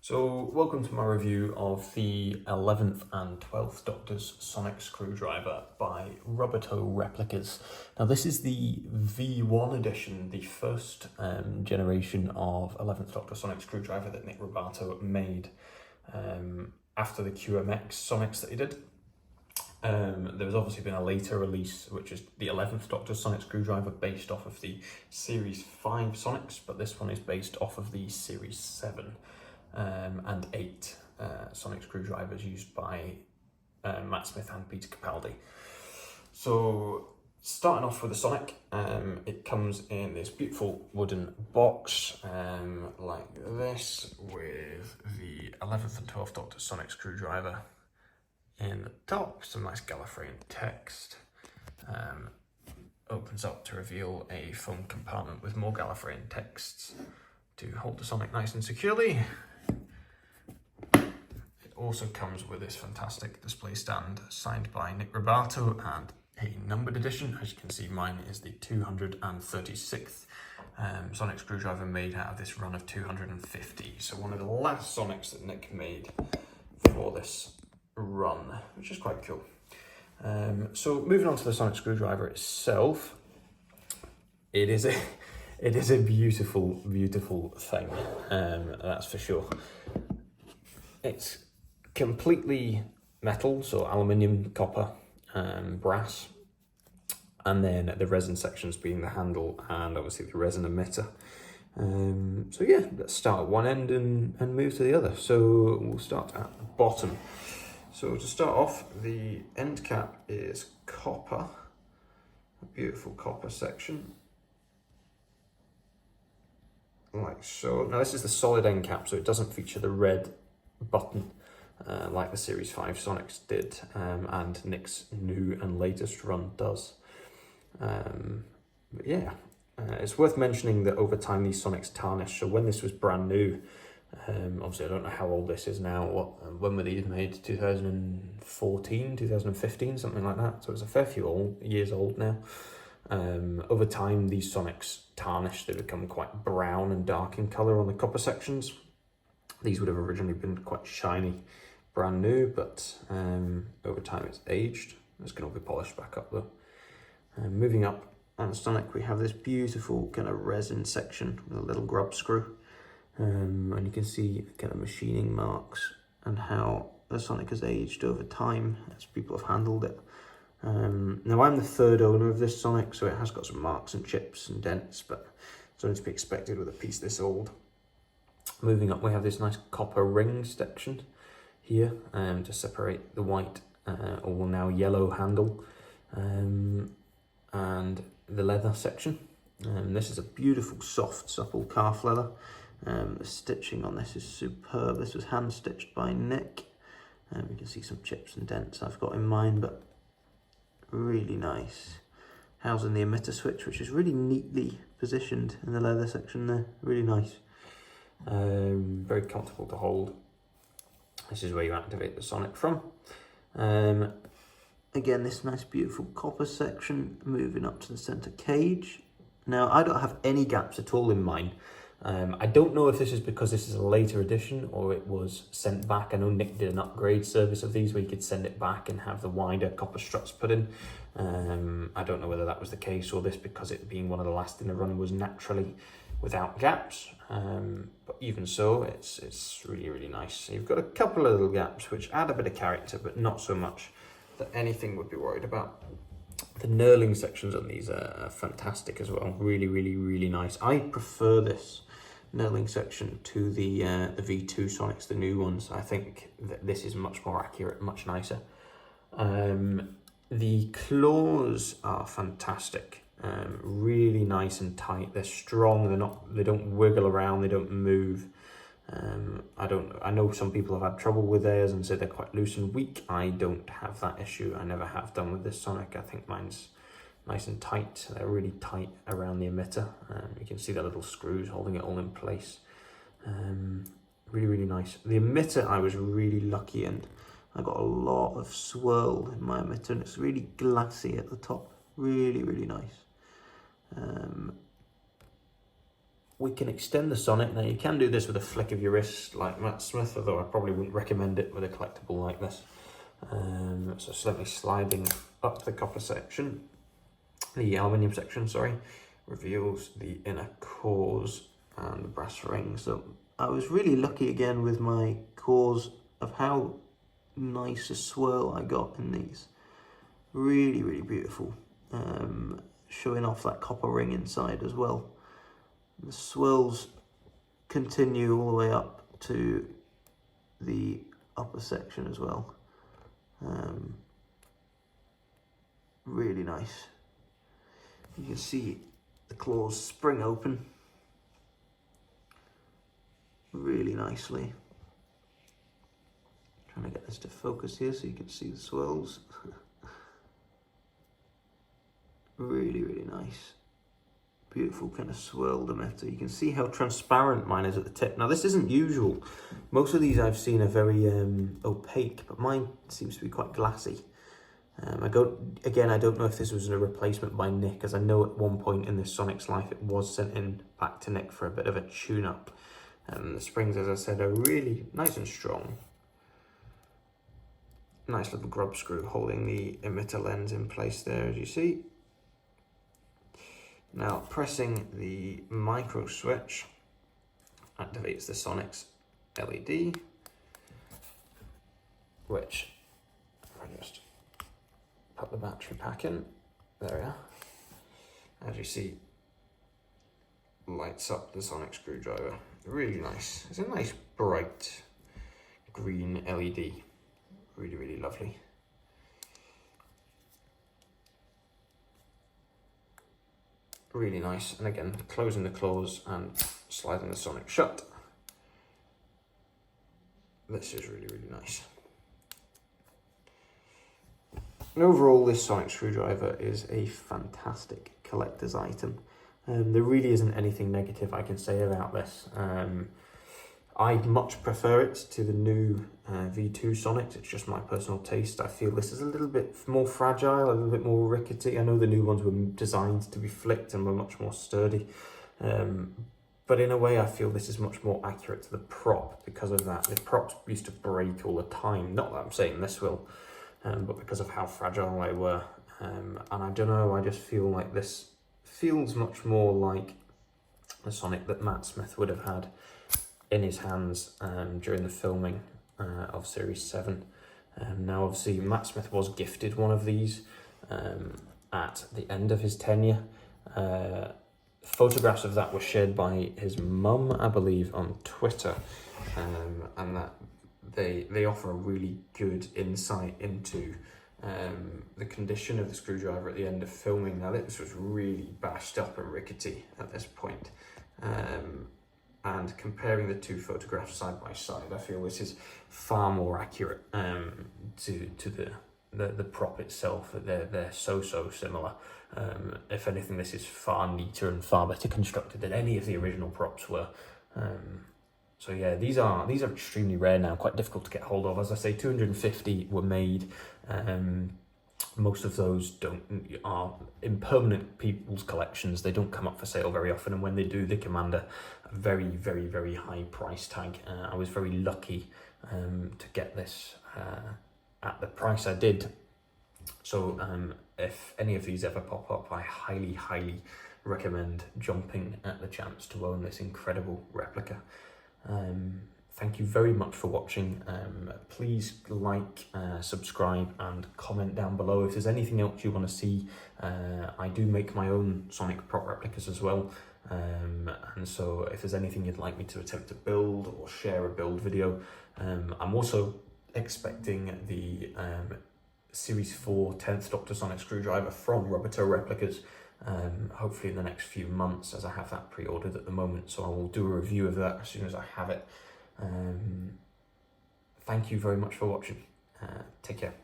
So, welcome to my review of the 11th and 12th Doctor's Sonic Screwdriver by Rubbertoe Replicas. Now, this is the V1 edition, the first generation of 11th Doctor Sonic Screwdriver that Nick Rubbertoe made after the QMX Sonics that he did. There's obviously been a later release, which is the 11th Doctor Sonic Screwdriver based off of the Series 5 Sonics, but this one is based off of the Series 7. And 8 sonic screwdrivers used by Matt Smith and Peter Capaldi. So, starting off with the Sonic, it comes in this beautiful wooden box like this, with the 11th and 12th Doctor Sonic Screwdriver in the top, some nice Gallifreyan text. Opens up to reveal a foam compartment with more Gallifreyan texts to hold the Sonic nice and securely. Also comes with this fantastic display stand signed by Nick Rubbertoe and a numbered edition. As you can see, mine is the 236th Sonic Screwdriver made out of this run of 250. So one of the last Sonics that Nick made for this run, which is quite cool. So moving on to the Sonic Screwdriver itself, it is a beautiful, beautiful thing, that's for sure. It's completely metal, so aluminium, copper, brass, and then the resin sections being the handle and obviously the resin emitter. So yeah, let's start at one end and move to the other. So we'll start at the bottom. So to start off, the end cap is copper, a beautiful copper section, like so. Now this is the solid end cap, so it doesn't feature the red button like the Series 5 Sonics did, and Nick's new and latest run does. But yeah, it's worth mentioning that over time these Sonics tarnish. So when this was brand new, obviously I don't know how old this is now, when were these made? 2014, 2015, something like that. So it's a fair few years old now. Over time these Sonics tarnish, they become quite brown and dark in colour on the copper sections. These would have originally been quite shiny, brand new, but over time it's aged. It's going to be polished back up though. Moving up on the Sonic, we have this beautiful kind of resin section with a little grub screw. And you can see kind of machining marks and how the Sonic has aged over time as people have handled it. Now I'm the third owner of this Sonic, so it has got some marks and chips and dents, but it's only to be expected with a piece this old. Moving up, we have this nice copper ring section here to separate the white or now yellow handle and the leather section. This is a beautiful, soft, supple calf leather. The stitching on this is superb. This was hand stitched by Nick. You can see some chips and dents I've got in mine, but really nice. Housing the emitter switch, which is really neatly positioned in the leather section there. Really nice. Very comfortable to hold. This is where you activate the Sonic from. Again, this nice beautiful copper section moving up to the center cage. Now I don't have any gaps at all in mine. I don't know if this is because this is a later edition or it was sent back. I know Nick did an upgrade service of these where you could send it back and have the wider copper struts put in. I don't know whether that was the case or this, because it being one of the last in the run, was naturally without gaps. But even so, it's really, really nice. So you've got a couple of little gaps which add a bit of character, but not so much that anything would be worried about. The knurling sections on these are fantastic as well. Really, really, really nice. I prefer this knurling section to the V2 Sonics, the new ones. I think that this is much more accurate, much nicer. The claws are fantastic. Really nice and tight. They're strong. They don't wiggle around. They don't move. I know some people have had trouble with theirs and said they're quite loose and weak. I don't have that issue. I never have done with this Sonic. I think mine's nice and tight. They're really tight around the emitter. You can see the little screws holding it all in place. Really, really nice. The emitter, I was really lucky, and I got a lot of swirl in my emitter, and it's really glassy at the top. Really, really nice. we can extend the Sonic. Now you can do this with a flick of your wrist like Matt Smith, although I probably wouldn't recommend it with a collectible like this. So slightly sliding up the copper section, the aluminium section, sorry, reveals the inner cores and the brass rings. So I was really lucky again with my cores of how nice a swirl I got in these. Really, really beautiful. Showing off that copper ring inside as well. The swirls continue all the way up to the upper section as well. Really nice. You can see the claws spring open really nicely. Trying to get this to focus here so you can see the swirls. Really, really nice. Beautiful kind of swirled emitter. You can see how transparent mine is at the tip. Now this isn't usual. Most of these I've seen are very opaque, but mine seems to be quite glassy. I don't know if this was a replacement by Nick, as I know at one point in this Sonic's life it was sent in back to Nick for a bit of a tune-up. The springs, as I said, are really nice and strong. Nice little grub screw holding the emitter lens in place there, as you see. Now pressing the micro switch activates the Sonic's LED, which I just put the battery pack in. There we are. As you see, lights up the Sonic screwdriver. Really nice. It's a nice bright green LED. Really, really lovely. Really nice. And again, closing the claws and sliding the Sonic shut. This is really, really nice. And overall, this Sonic screwdriver is a fantastic collector's item. There really isn't anything negative I can say about this. I'd much prefer it to the new V2 Sonics. It's just my personal taste. I feel this is a little bit more fragile, a little bit more rickety. I know the new ones were designed to be flicked and were much more sturdy. But in a way, I feel this is much more accurate to the prop because of that. The props used to break all the time. Not that I'm saying this will, but because of how fragile they were. And I don't know, I just feel like this feels much more like the Sonic that Matt Smith would have had in his hands during the filming of Series 7. Now obviously Matt Smith was gifted one of these at the end of his tenure. Photographs of that were shared by his mum, I believe, on Twitter, and that they offer a really good insight into the condition of the screwdriver at the end of filming. Now this was really bashed up and rickety at this point. And comparing the two photographs side by side, I feel this is far more accurate to the prop itself. They're so similar. If anything, this is far neater and far better constructed than any of the original props were. So yeah, these are extremely rare now, quite difficult to get hold of. As I say, 250 were made. Most of those are in permanent people's collections. They don't come up for sale very often, and when they do, they command a very, very, very high price tag. I was very lucky to get this at the price I did. So if any of these ever pop up, I highly, highly recommend jumping at the chance to own this incredible replica. Thank you very much for watching. Please like, subscribe and comment down below if there's anything else you want to see. I do make my own Sonic prop replicas as well. And so if there's anything you'd like me to attempt to build or share a build video. I'm also expecting the Series 4 10th Doctor Sonic screwdriver from Rubbertoe Replicas. Hopefully in the next few months, as I have that pre-ordered at the moment. So I will do a review of that as soon as I have it. Thank you very much for watching. Take care.